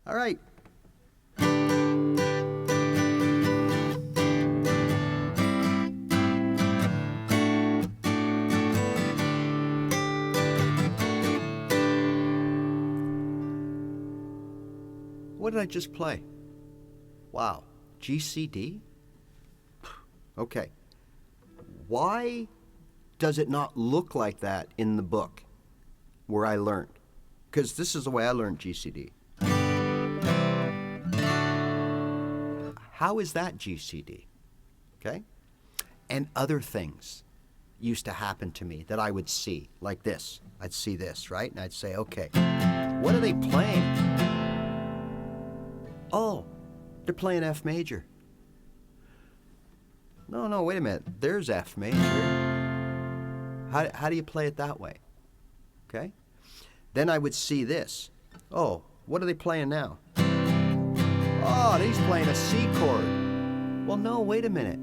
All right. What did I just play? Wow, GCD? Okay. Why does it not look like that in the book where I learned? Because this is the way I learned GCD. How is that GCD? Okay? And other things used to happen to me that I would see, like this. I'd see this, right? And I'd say, okay, what are they playing? Oh, they're playing F major. No, wait a minute. There's F major. How do you play it that way? Okay? Then I would see this. Oh, what are they playing now? Oh, he's playing a C chord. Well, no, wait a minute.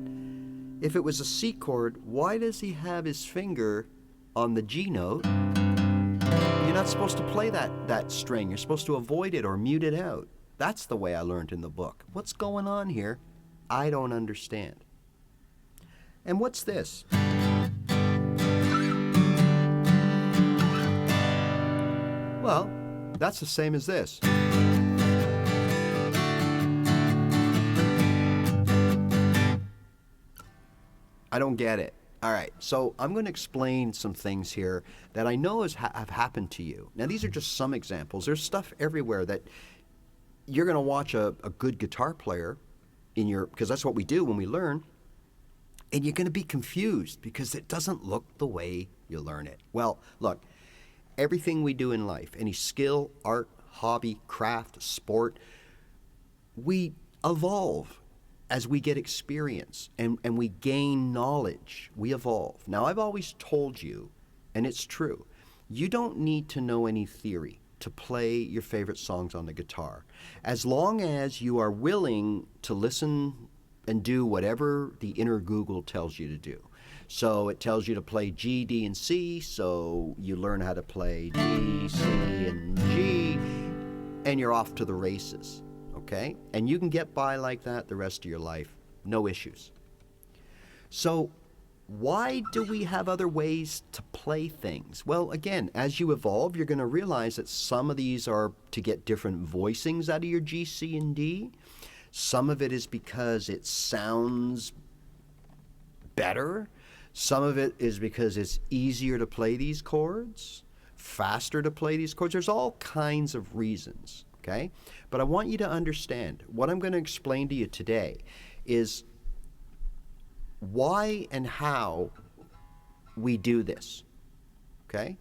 If it was a C chord, why does he have his finger on the G note? You're not supposed to play that string. You're supposed to avoid it or mute it out. That's the way I learned in the book. What's going on here? I don't understand. And what's this? Well, that's the same as this. I don't get it. All right, so I'm going to explain some things here that I know have happened to you. Now, these are just some examples. There's stuff everywhere that you're going to watch a good guitar player because that's what we do when we learn, and you're going to be confused because it doesn't look the way you learn it. Well, look, everything we do in life, any skill, art, hobby, craft, sport, we evolve as we get experience and we gain knowledge. We evolve. Now, I've always told you, and it's true, you don't need to know any theory to play your favorite songs on the guitar, as long as you are willing to listen and do whatever the inner Google tells you to do. So it tells you to play G, D, and C, so you learn how to play D, C, and G, and you're off to the races, okay? And you can get by like that the rest of your life, no issues. So why do we have other ways to play things? Well, again, as you evolve, you're going to realize that some of these are to get different voicings out of your G, C, and D. Some of it is because it sounds better. Some of it is because it's easier to play these chords, faster to play these chords. There's all kinds of reasons, okay? But I want you to understand, what I'm going to explain to you today is why and how we do this, okay?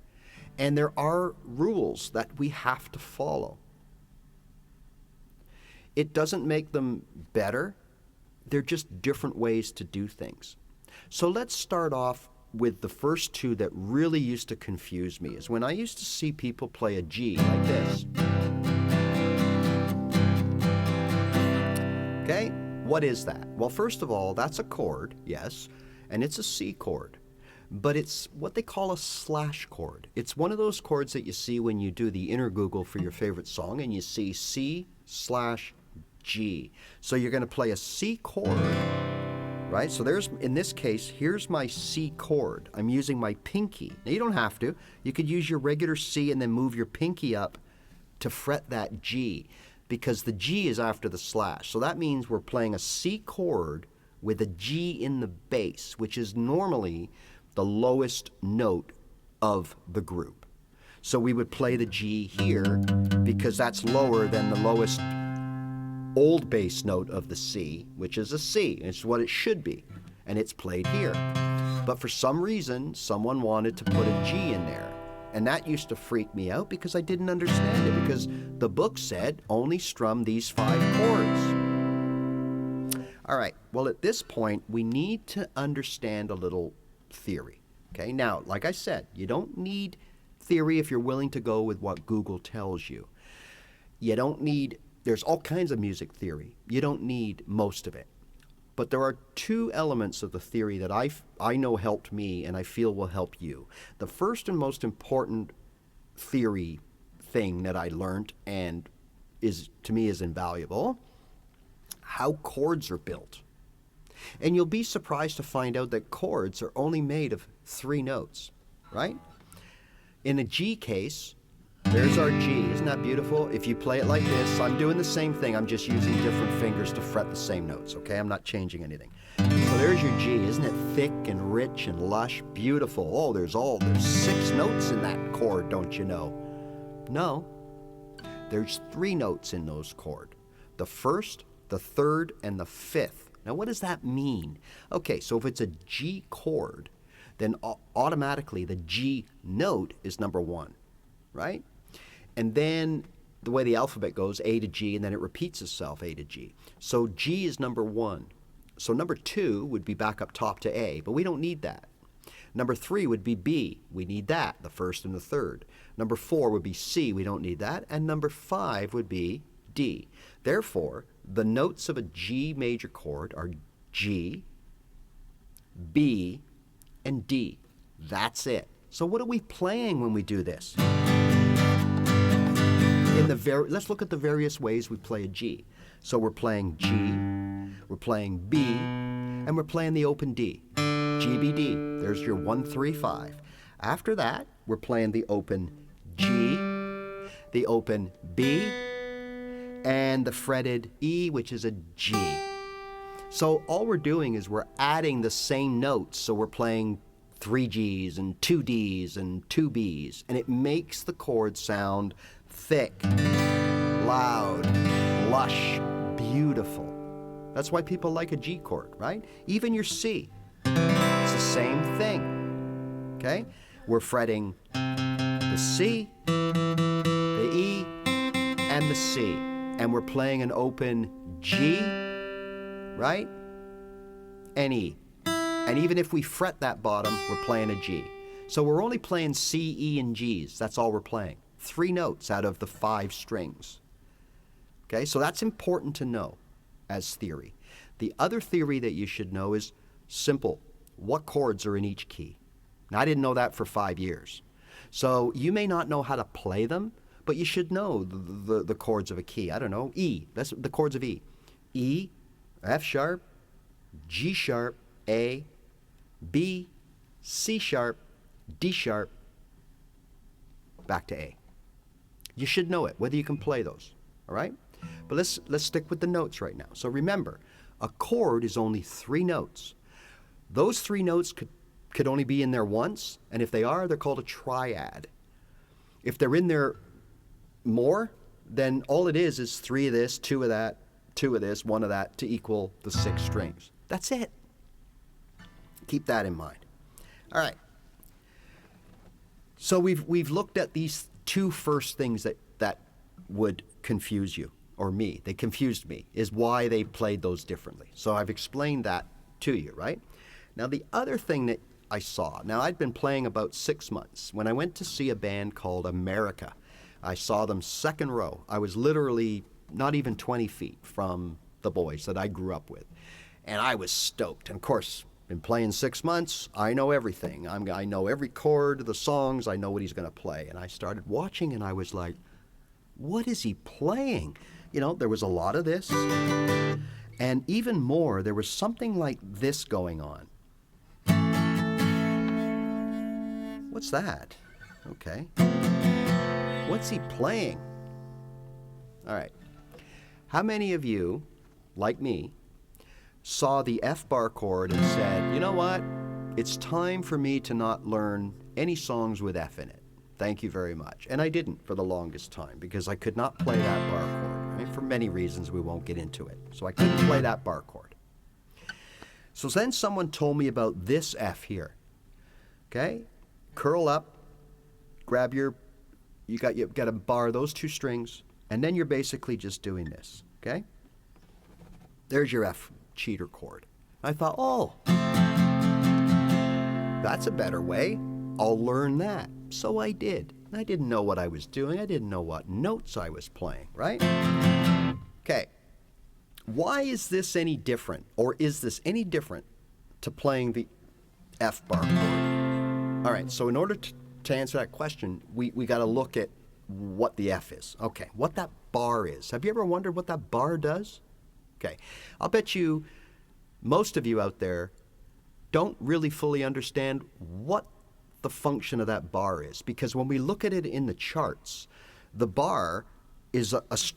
And there are rules that we have to follow. It doesn't make them better. They're just different ways to do things. So let's start off with the first two that really used to confuse me, is when I used to see people play a G like this. Okay? What is that? Well, first of all, that's a chord, yes, and it's a C chord, but it's what they call a slash chord. It's one of those chords that you see when you do the inner Google for your favorite song and you see C/G. So you're going to play a C chord, right? So there's, in this case, here's my C chord. I'm using my pinky. Now, you don't have to. You could use your regular C and then move your pinky up to fret that G, because the G is after the slash. So that means we're playing a C chord with a G in the bass, which is normally the lowest note of the group. So we would play the G here because that's lower than the lowest old bass note of the C, which is a C. It's what it should be, and it's played here. But for some reason, someone wanted to put a G in there. And that used to freak me out because I didn't understand it, because the book said only strum these 5 chords. All right, well, at this point, we need to understand a little theory. Okay, now, like I said, you don't need theory if you're willing to go with what Google tells you. You don't need, there's all kinds of music theory. You don't need most of it. But there are 2 elements of the theory that I know helped me and I feel will help you. The first and most important theory thing that I learned and to me is invaluable, how chords are built. And you'll be surprised to find out that chords are only made of 3 notes, right? In a G case, there's our G. Isn't that beautiful? If you play it like this, I'm doing the same thing. I'm just using different fingers to fret the same notes, okay? I'm not changing anything. So there's your G. Isn't it thick and rich and lush? Beautiful. Oh, there's 6 notes in that chord, don't you know? No. There's 3 notes in those chords. The first, the third, and the fifth. Now, what does that mean? Okay, so if it's a G chord, then automatically the G note is number 1, right? And then the way the alphabet goes, A to G, and then it repeats itself, A to G. So G is number 1. So number 2 would be back up top to A, but we don't need that. Number 3 would be B. We need that, the first and the third. Number 4 would be C. We don't need that. And number 5 would be D. Therefore, the notes of a G major chord are G, B, and D. That's it. So what are we playing when we do this? Let's look at the various ways we play a G. So we're playing G, we're playing B, and we're playing the open D. G, B, D. There's your 1, 3, 5. After that, we're playing the open G, the open B, and the fretted E, which is a G. So all we're doing is we're adding the same notes. So we're playing 3 Gs and 2 Ds and 2 Bs, and it makes the chord sound thick, loud, lush, beautiful. That's why people like a G chord, right? Even your C. It's the same thing, okay? We're fretting the C, the E, and the C. And we're playing an open G, right? And E. And even if we fret that bottom, we're playing a G. So we're only playing C, E, and Gs. That's all we're playing. 3 notes out of the 5 strings. Okay, so that's important to know as theory. The other theory that you should know is simple. What chords are in each key? Now, I didn't know that for 5 years. So you may not know how to play them, but you should know the chords of a key. I don't know, E. That's the chords of E. E, F sharp, G sharp, A, B, C sharp, D sharp, back to A. You should know it, whether you can play those, all right? But let's stick with the notes right now. So remember, a chord is only 3 notes. Those 3 notes could only be in there once, and if they are, they're called a triad. If they're in there more, then all it is 3 of this, 2 of that, 2 of this, 1 of that to equal the 6 strings. That's it. Keep that in mind. All right. So we've looked at these 2 first things that would confuse you, or me. They confused me, is why they played those differently. So I've explained that to you, right? Now the other thing that I saw, now I'd been playing about 6 months. When I went to see a band called America, I saw them second row. I was literally not even 20 feet from the boys that I grew up with. And I was stoked. And of course, been playing 6 months. I know everything. I know every chord of the songs. I know what he's going to play. And I started watching and I was like, what is he playing? You know, there was a lot of this. And even more, there was something like this going on. What's that? Okay. What's he playing? All right. How many of you, like me, saw the F bar chord and said, you know what? It's time for me to not learn any songs with F in it. Thank you very much. And I didn't for the longest time because I could not play that bar chord. Right? For many reasons, we won't get into it. So I couldn't play that bar chord. So then someone told me about this F here. Okay? Curl up, grab you've got to bar those 2 strings, and then you're basically just doing this. Okay? There's your F cheater chord. I thought, oh, that's a better way. I'll learn that. So I did. I didn't know what I was doing. I didn't know what notes I was playing, right? Okay. Why is this any different, or is this any different to playing the F bar chord? All right, so in order to answer that question, we got to look at what the F is. Okay, what bar is. Have you ever wondered what that bar does? Okay, I'll bet you most of you out there don't really fully understand what the function of that bar is, because when we look at it in the charts, the bar is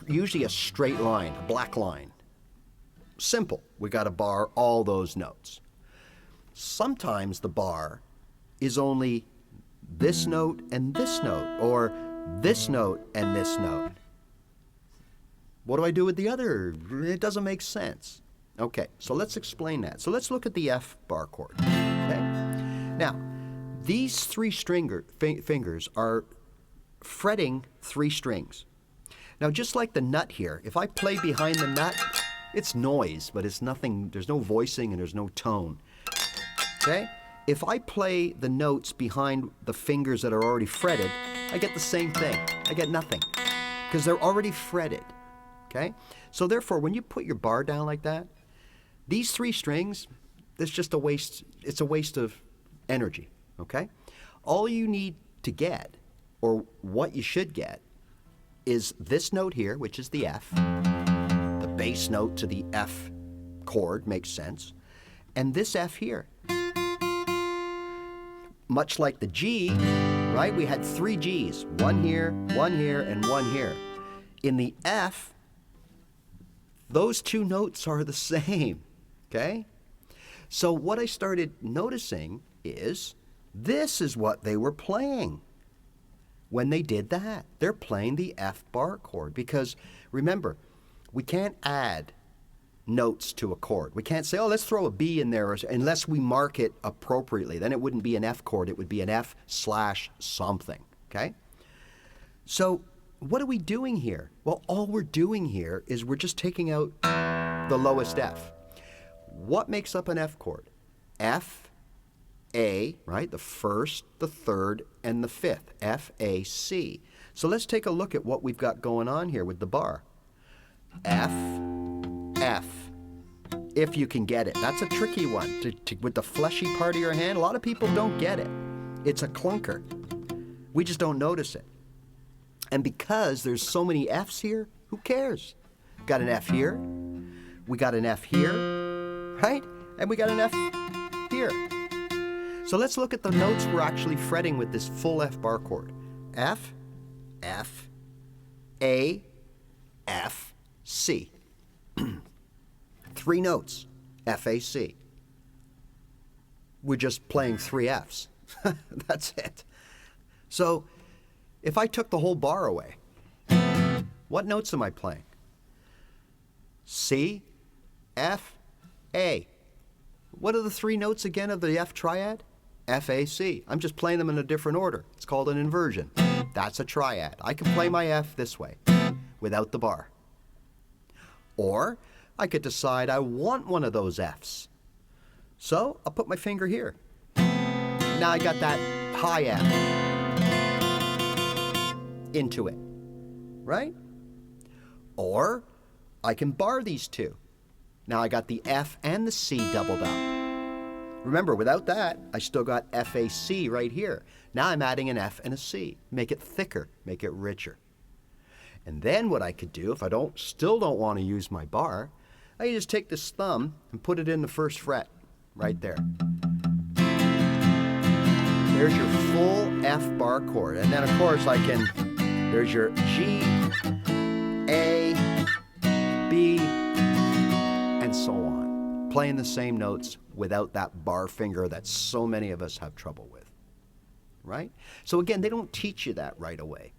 usually a straight line, a black line. Simple. We got a bar, all those notes. Sometimes the bar is only this note and this note, or this note and this note. What do I do with the other? It doesn't make sense. Okay, so let's explain that. So let's look at the F bar chord. Okay? Now, these three fingers are fretting three strings. Now, just like the nut here, if I play behind the nut, it's noise, but it's nothing, there's no voicing and there's no tone. Okay? If I play the notes behind the fingers that are already fretted, I get the same thing. I get nothing, because they're already fretted. Okay? So therefore, when you put your bar down like that, these three strings, it's just a waste, it's a waste of energy. Okay? All you need to get, or what you should get, is this note here, which is the F, the bass note to the F chord, makes sense, and this F here. Much like the G, right? We had three Gs, one here, and one here. In the F, those two notes are the same, okay? So what I started noticing is this is what they were playing when they did that. They're playing the F bar chord, because remember, we can't add notes to a chord. We can't say, oh, let's throw a B in there, unless we mark it appropriately. Then it wouldn't be an F chord, it would be an F/something, okay? So what are we doing here? Well, all we're doing here is we're just taking out the lowest F. What makes up an F chord? F, A, right? The first, the third, and the fifth. F, A, C. So let's take a look at what we've got going on here with the bar. F, F, if you can get it. That's a tricky one. With the fleshy part of your hand, a lot of people don't get it. It's a clunker. We just don't notice it. And because there's so many Fs here, who cares? Got an F here, we got an F here, right? And we got an F here. So let's look at the notes we're actually fretting with this full F bar chord. F, F, A, F, C. Three notes, F, A, C. We're just playing three Fs. That's it. So if I took the whole bar away, what notes am I playing? C, F, A. What are the three notes again of the F triad? F, A, C. I'm just playing them in a different order. It's called an inversion. That's a triad. I can play my F this way, without the bar. Or I could decide I want one of those Fs. So I'll put my finger here. Now I got that high F into it, right? Or I can bar these two. Now I got the F and the C doubled up. Remember, without that, I still got F, A, C right here. Now I'm adding an F and a C. Make it thicker, make it richer. And then what I could do, if I still don't want to use my bar, I can just take this thumb and put it in the first fret, right there. There's your full F bar chord. And then of course there's your G, A, B, and so on. Playing the same notes without that bar finger that so many of us have trouble with, right? So again, they don't teach you that right away.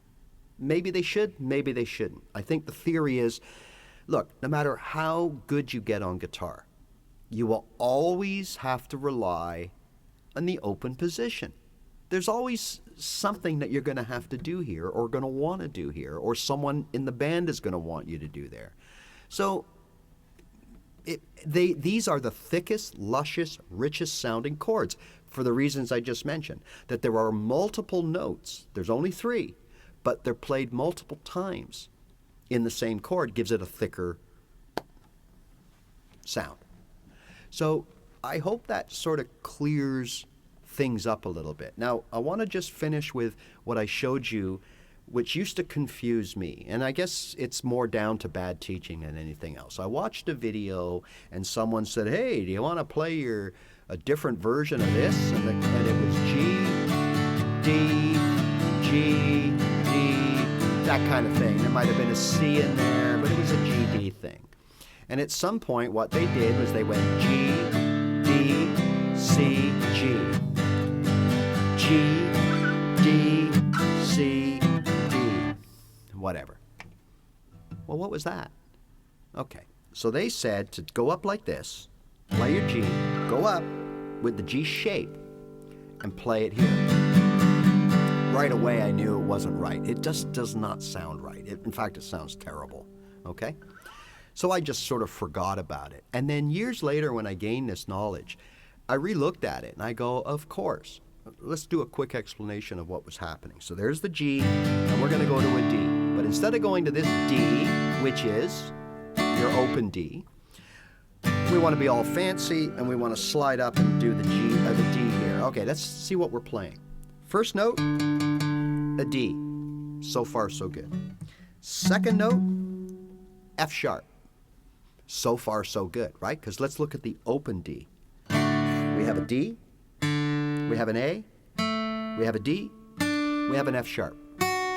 Maybe they should, maybe they shouldn't. I think the theory is, look, no matter how good you get on guitar, you will always have to rely on the open position. There's always something that you're going to have to do here, or going to want to do here, or someone in the band is going to want you to do there. So these are the thickest, luscious, richest sounding chords for the reasons I just mentioned, that there are multiple notes. There's only three, but they're played multiple times in the same chord, gives it a thicker sound. So I hope that sort of clears things up a little bit. Now, I want to just finish with what I showed you which used to confuse me. And I guess it's more down to bad teaching than anything else. I watched a video and someone said, hey, do you want to play a different version of this? And it was G, D, G, D, that kind of thing. There might have been a C in there, but it was a G, D thing. And at some point, what they did was they went G, D, C, G. G, D, C, D. Whatever. Well, what was that? Okay. So they said to go up like this, play your G, go up with the G shape, and play it here. Right away, I knew it wasn't right. It just does not sound right. In fact, it sounds terrible. Okay? So I just sort of forgot about it. And then years later, when I gained this knowledge, I re-looked at it and I go, of course. Let's do a quick explanation of what was happening. So there's the G, and we're going to go to a D. But instead of going to this D, which is your open D, we want to be all fancy, and we want to slide up and do the D here. Okay, let's see what we're playing. First note, a D. So far, so good. Second note, F sharp. So far, so good, right? Because let's look at the open D. We have a D, we have an A, we have a D, we have an F sharp.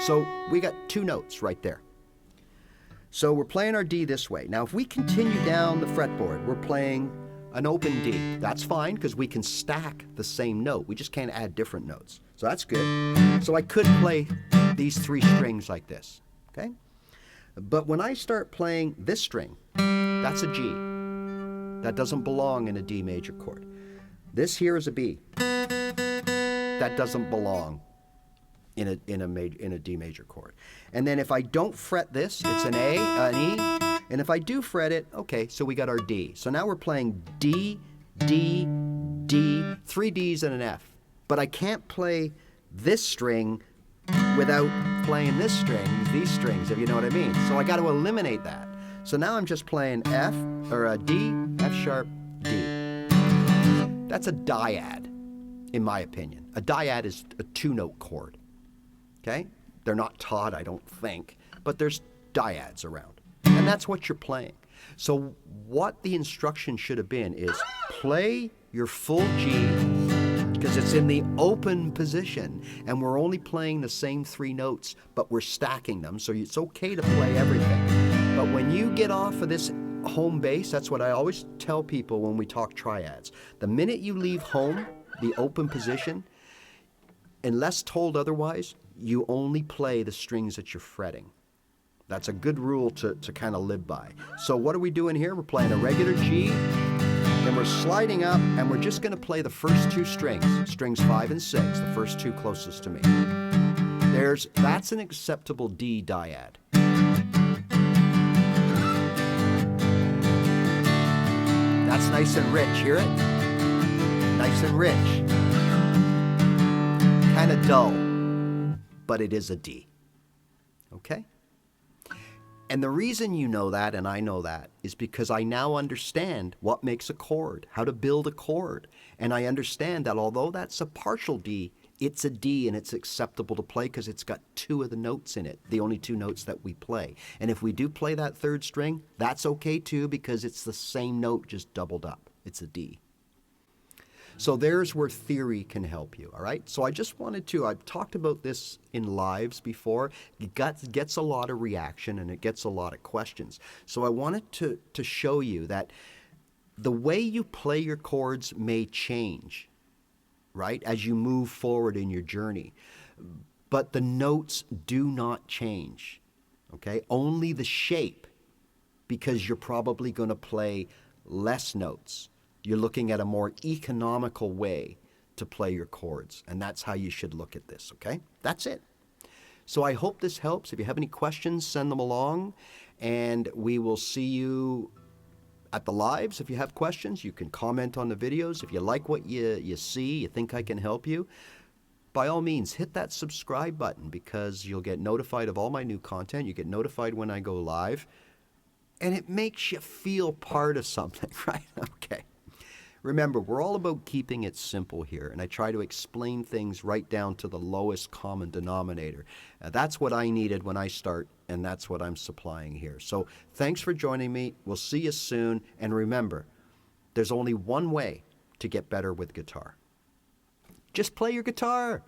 So we got two notes right there. So we're playing our D this way. Now if we continue down the fretboard, we're playing an open D. That's fine because we can stack the same note. We just can't add different notes. So that's good. So I could play these three strings like this, okay? But when I start playing this string, that's a G. That doesn't belong in a D major chord. This here is a B. That doesn't belong in a D major chord. And then if I don't fret this, it's an A, an E. And if I do fret it, okay, so we got our D. So now we're playing D, D, D, three Ds and an F. But I can't play this string without playing this string, these strings, if you know what I mean. So I got to eliminate that. So now I'm just playing F, or a D, F sharp, D. That's a dyad, in my opinion. A dyad is a two-note chord, okay? They're not taught, I don't think, but there's dyads around. And that's what you're playing. So what the instruction should have been is play your full G, because it's in the open position, and we're only playing the same three notes, but we're stacking them, so it's okay to play everything. But when you get off of this home base, that's what I always tell people when we talk triads. The minute you leave home, the open position, unless told otherwise, you only play the strings that you're fretting. That's a good rule to kind of live by. So what are we doing here? We're playing a regular G, then we're sliding up, and we're just going to play the first two strings, strings 5 and 6, the first two closest to me. That's an acceptable D dyad. That's nice and rich, hear it? Nice and rich. Kind of dull, but it is a D. Okay? And the reason you know that, and I know that, is because I now understand what makes a chord, how to build a chord. And I understand that although that's a partial D, it's a D and it's acceptable to play because it's got two of the notes in it, the only two notes that we play. And if we do play that third string, that's okay too because it's the same note just doubled up. It's a D. So there's where theory can help you, all right? So I just wanted to, I've talked about this in lives before. It gets a lot of reaction and it gets a lot of questions. So I wanted to show you that the way you play your chords may change, right, as you move forward in your journey. But the notes do not change, okay? Only the shape, because you're probably going to play less notes. You're looking at a more economical way to play your chords, and that's how you should look at this, okay? That's it. So I hope this helps. If you have any questions, send them along, and we will see you at the lives. If you have questions, you can comment on the videos. If you like what you see, you think I can help you, by all means, hit that subscribe button because you'll get notified of all my new content. You get notified when I go live, and it makes you feel part of something, right? Okay. Remember, we're all about keeping it simple here, and I try to explain things right down to the lowest common denominator. That's what I needed when I start, and that's what I'm supplying here. So thanks for joining me. We'll see you soon, and remember, there's only one way to get better with guitar. Just play your guitar.